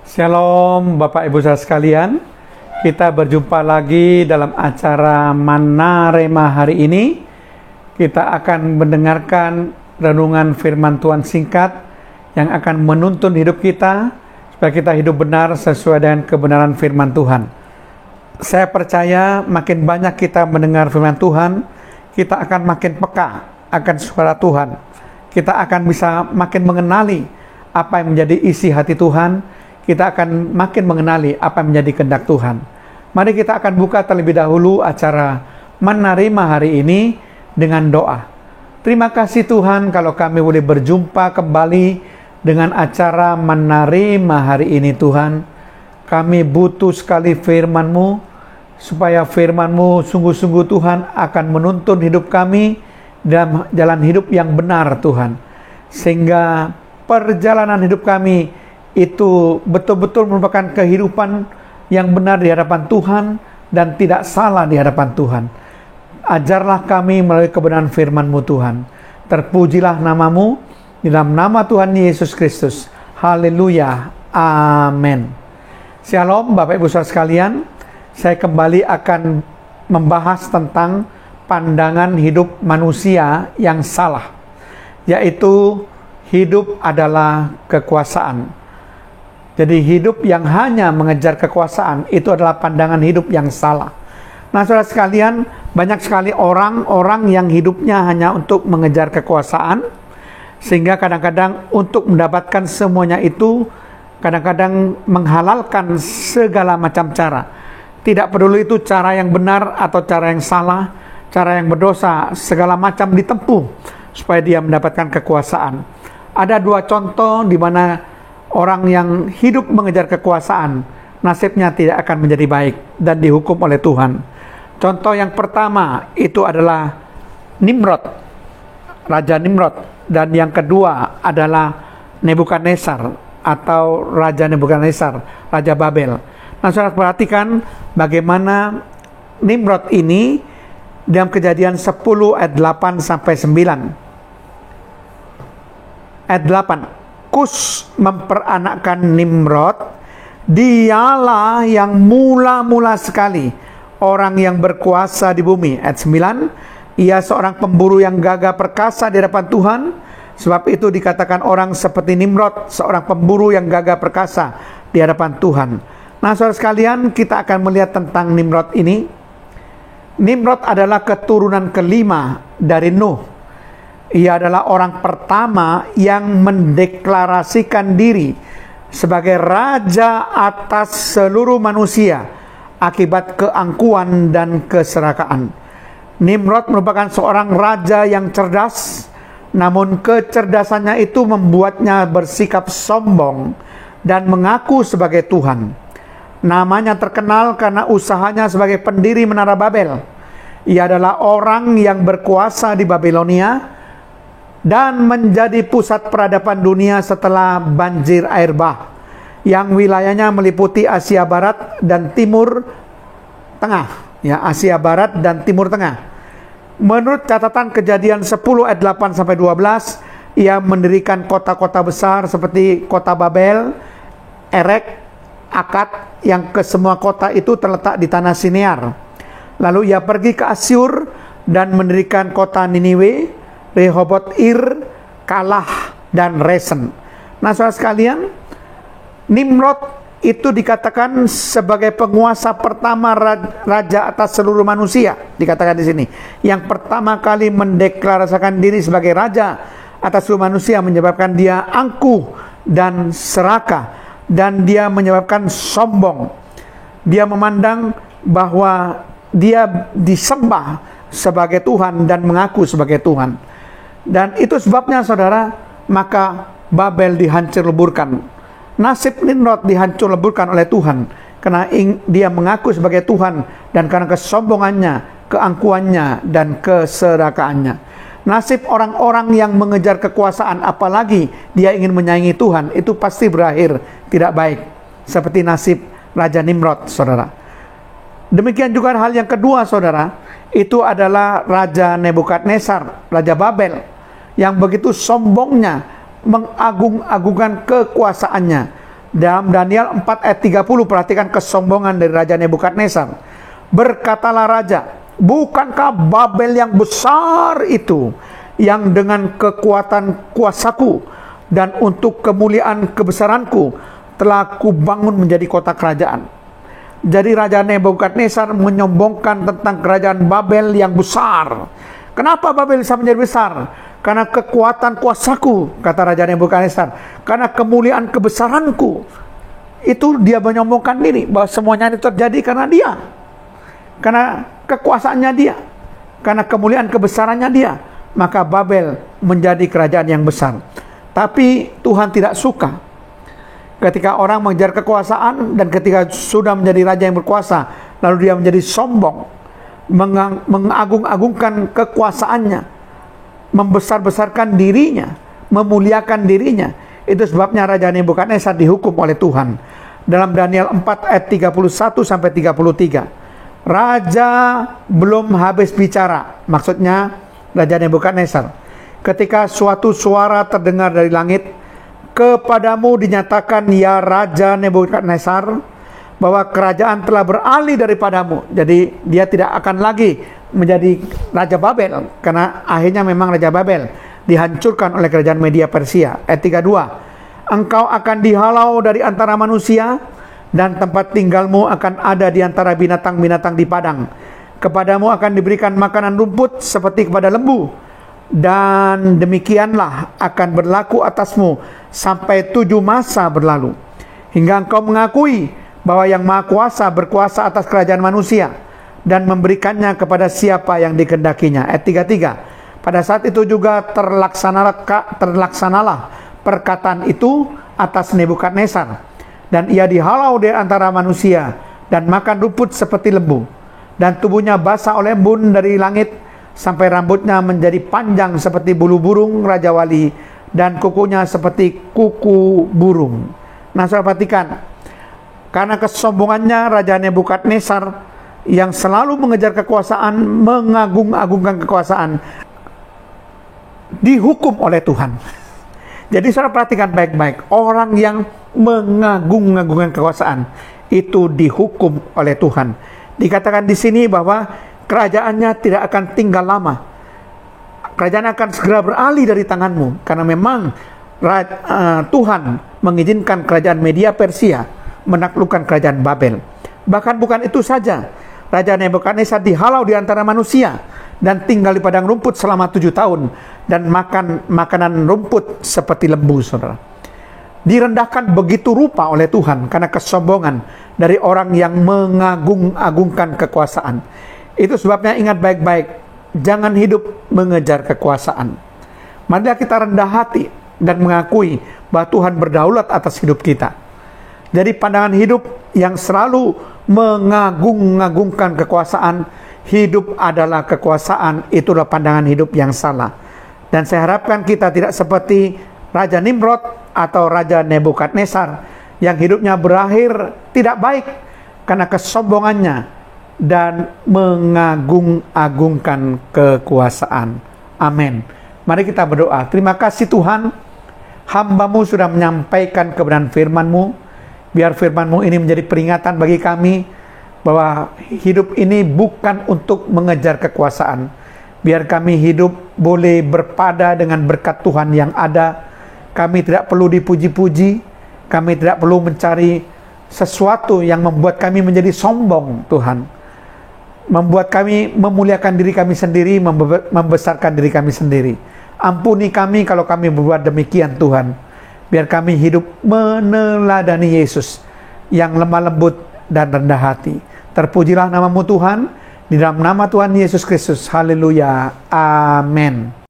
Shalom Bapak Ibu saudara sekalian. Kita berjumpa lagi dalam acara Manna Rema hari ini. Kita akan mendengarkan renungan firman Tuhan singkat yang akan menuntun hidup kita supaya kita hidup benar sesuai dengan kebenaran firman Tuhan. Saya percaya makin banyak kita mendengar firman Tuhan, kita akan makin peka akan suara Tuhan. Kita akan bisa makin mengenali apa yang menjadi isi hati Tuhan. Kita akan makin mengenali apa yang menjadi kehendak Tuhan. Mari kita akan buka terlebih dahulu acara Manna Rema hari ini dengan doa. Terima kasih Tuhan kalau kami boleh berjumpa kembali dengan acara Manna Rema hari ini Tuhan. Kami butuh sekali firman-Mu, supaya firman-Mu sungguh-sungguh Tuhan akan menuntun hidup kami dalam jalan hidup yang benar Tuhan. Sehingga perjalanan hidup kami itu betul-betul merupakan kehidupan yang benar di hadapan Tuhan dan tidak salah di hadapan Tuhan. Ajarlah kami melalui kebenaran firman-Mu Tuhan. Terpujilah nama-Mu di dalam nama Tuhan Yesus Kristus. Haleluya. Amin. Shalom Bapak Ibu saudara sekalian. Saya kembali akan membahas tentang pandangan hidup manusia yang salah, yaitu hidup adalah kekuasaan. Jadi hidup yang hanya mengejar kekuasaan itu adalah pandangan hidup yang salah. Nah saudara sekalian, banyak sekali orang-orang yang hidupnya hanya untuk mengejar kekuasaan, sehingga kadang-kadang untuk mendapatkan semuanya itu kadang-kadang menghalalkan segala macam cara. Tidak peduli itu cara yang benar atau cara yang salah, cara yang berdosa, segala macam ditempuh supaya dia mendapatkan kekuasaan. Ada dua contoh di mana orang yang hidup mengejar kekuasaan, nasibnya tidak akan menjadi baik dan dihukum oleh Tuhan. Contoh yang pertama itu adalah Nimrod, Raja Nimrod. Dan yang kedua adalah Nebukadnezar atau Raja Nebukadnezar, Raja Babel. Nah saudara perhatikan bagaimana Nimrod ini dalam Kejadian 10 ayat 8 sampai 9. Ayat 8. Kus memperanakkan Nimrod, dialah yang mula-mula sekali orang yang berkuasa di bumi. Ayat 9, ia seorang pemburu yang gagah perkasa di hadapan Tuhan. Sebab itu dikatakan orang seperti Nimrod, seorang pemburu yang gagah perkasa di hadapan Tuhan. Nah saudara sekalian, kita akan melihat tentang Nimrod ini. Nimrod adalah keturunan kelima dari Nuh. Ia adalah orang pertama yang mendeklarasikan diri sebagai raja atas seluruh manusia akibat keangkuhan dan keserakaan. Nimrod merupakan seorang raja yang cerdas, namun kecerdasannya itu membuatnya bersikap sombong dan mengaku sebagai Tuhan. Namanya terkenal karena usahanya sebagai pendiri Menara Babel. Ia adalah orang yang berkuasa di Babilonia dan menjadi pusat peradaban dunia setelah banjir air bah, yang wilayahnya meliputi Asia Barat dan Timur Tengah. Asia Barat dan Timur Tengah. Menurut catatan Kejadian 10 ayat 8 sampai 12, ia mendirikan kota-kota besar seperti kota Babel, Erek, Akkad, yang kesemua kota itu terletak di tanah Sinear. Lalu ia pergi ke Asyur dan mendirikan kota Niniwe, Rehoboth Ir, Kalah, dan Resen. Nah saudara sekalian, Nimrod itu dikatakan sebagai penguasa pertama, raja atas seluruh manusia. Dikatakan di sini, yang pertama kali mendeklarasikan diri sebagai raja atas seluruh manusia, menyebabkan dia angkuh dan serakah, dan dia menyebabkan sombong. Dia memandang bahwa dia disembah sebagai Tuhan dan mengaku sebagai Tuhan. Dan itu sebabnya saudara, maka Babel dihancur leburkan. Nasib Nimrod dihancur leburkan oleh Tuhan karena dia mengaku sebagai Tuhan dan karena kesombongannya, keangkuhannya, dan keserakaannya. Nasib orang-orang yang mengejar kekuasaan, apalagi dia ingin menyaingi Tuhan, itu pasti berakhir tidak baik, seperti nasib Raja Nimrod, saudara. Demikian juga hal yang kedua, saudara, itu adalah Raja Nebukadnezar, Raja Babel, yang begitu sombongnya mengagung-agungkan kekuasaannya Dalam Daniel 4 ayat 30, perhatikan kesombongan dari Raja Nebukadnezar. Berkatalah raja, bukankah Babel yang besar itu, yang dengan kekuatan kuasaku dan untuk kemuliaan kebesaranku telah kubangun menjadi kota kerajaan. Jadi Raja Nebukadnezar menyombongkan tentang kerajaan Babel yang besar. Kenapa Babel bisa menjadi besar? Karena kekuatan kuasaku, kata Raja Nebukadnezar. Karena kemuliaan kebesaranku. Itu dia menyombongkan diri, bahwa semuanya itu terjadi karena dia. Karena kekuasaannya dia. Karena kemuliaan kebesarannya dia. Maka Babel menjadi kerajaan yang besar. Tapi Tuhan tidak suka ketika orang mengejar kekuasaan, dan ketika sudah menjadi raja yang berkuasa, lalu dia menjadi sombong, mengagung-agungkan kekuasaannya, membesar-besarkan dirinya, memuliakan dirinya. Itu sebabnya Raja Nebukadnezar dihukum oleh Tuhan. Dalam Daniel 4 ayat 31 sampai 33. Raja belum habis bicara, maksudnya Raja Nebukadnezar, ketika suatu suara terdengar dari langit, kepadamu dinyatakan ya Raja Nebukadnezar, bahwa kerajaan telah beralih daripadamu. Jadi dia tidak akan lagi menjadi Raja Babel, karena akhirnya memang Raja Babel dihancurkan oleh kerajaan Media Persia. Ayat 32, engkau akan dihalau dari antara manusia, dan tempat tinggalmu akan ada di antara binatang-binatang di padang. Kepadamu akan diberikan makanan rumput seperti kepada lembu, dan demikianlah akan berlaku atasmu sampai 7 masa berlalu, hingga engkau mengakui bahwa yang Maha Kuasa berkuasa atas kerajaan manusia dan memberikannya kepada siapa yang dikehendakinya. Ayat 33, pada saat itu juga terlaksanalah perkataan itu atas Nebukadnezar, dan ia dihalau dari antara manusia dan makan rumput seperti lembu, dan tubuhnya basah oleh embun dari langit, sampai rambutnya menjadi panjang seperti bulu burung Raja Wali, dan kukunya seperti kuku burung. Nah, saudara perhatikan, karena kesombongannya Raja Nebukadnezar yang selalu mengejar kekuasaan, mengagung-agungkan kekuasaan, dihukum oleh Tuhan. Jadi saudara perhatikan baik-baik, orang yang mengagung-agungkan kekuasaan itu dihukum oleh Tuhan. Dikatakan di sini bahwa kerajaannya tidak akan tinggal lama. Kerajaan akan segera beralih dari tanganmu, karena memang Tuhan mengizinkan kerajaan Media Persia menaklukkan kerajaan Babel. Bahkan bukan itu saja, Raja Nebukadnezar dihalau di antara manusia dan tinggal di padang rumput selama 7 tahun dan makan makanan rumput seperti lembu, saudara. Direndahkan begitu rupa oleh Tuhan karena kesombongan dari orang yang mengagung-agungkan kekuasaan. Itu sebabnya ingat baik-baik, jangan hidup mengejar kekuasaan. Marilah kita rendah hati dan mengakui bahwa Tuhan berdaulat atas hidup kita. Jadi pandangan hidup yang selalu mengagung-agungkan kekuasaan, hidup adalah kekuasaan, itulah pandangan hidup yang salah. Dan saya harapkan kita tidak seperti Raja Nimrod atau Raja Nebukadnezar yang hidupnya berakhir tidak baik karena kesombongannya dan mengagung-agungkan kekuasaan. Amin. Mari kita berdoa. Terima kasih Tuhan, hamba-Mu sudah menyampaikan kebenaran firman-Mu. Biar firman-Mu ini menjadi peringatan bagi kami bahwa hidup ini bukan untuk mengejar kekuasaan. Biar kami hidup boleh berpada dengan berkat Tuhan yang ada. Kami tidak perlu dipuji-puji, kami tidak perlu mencari sesuatu yang membuat kami menjadi sombong, Tuhan. Membuat kami memuliakan diri kami sendiri, membesarkan diri kami sendiri. Ampuni kami kalau kami berbuat demikian, Tuhan. Biar kami hidup meneladani Yesus yang lemah lembut dan rendah hati. Terpujilah nama-Mu Tuhan, di dalam nama Tuhan Yesus Kristus. Haleluya. Amin.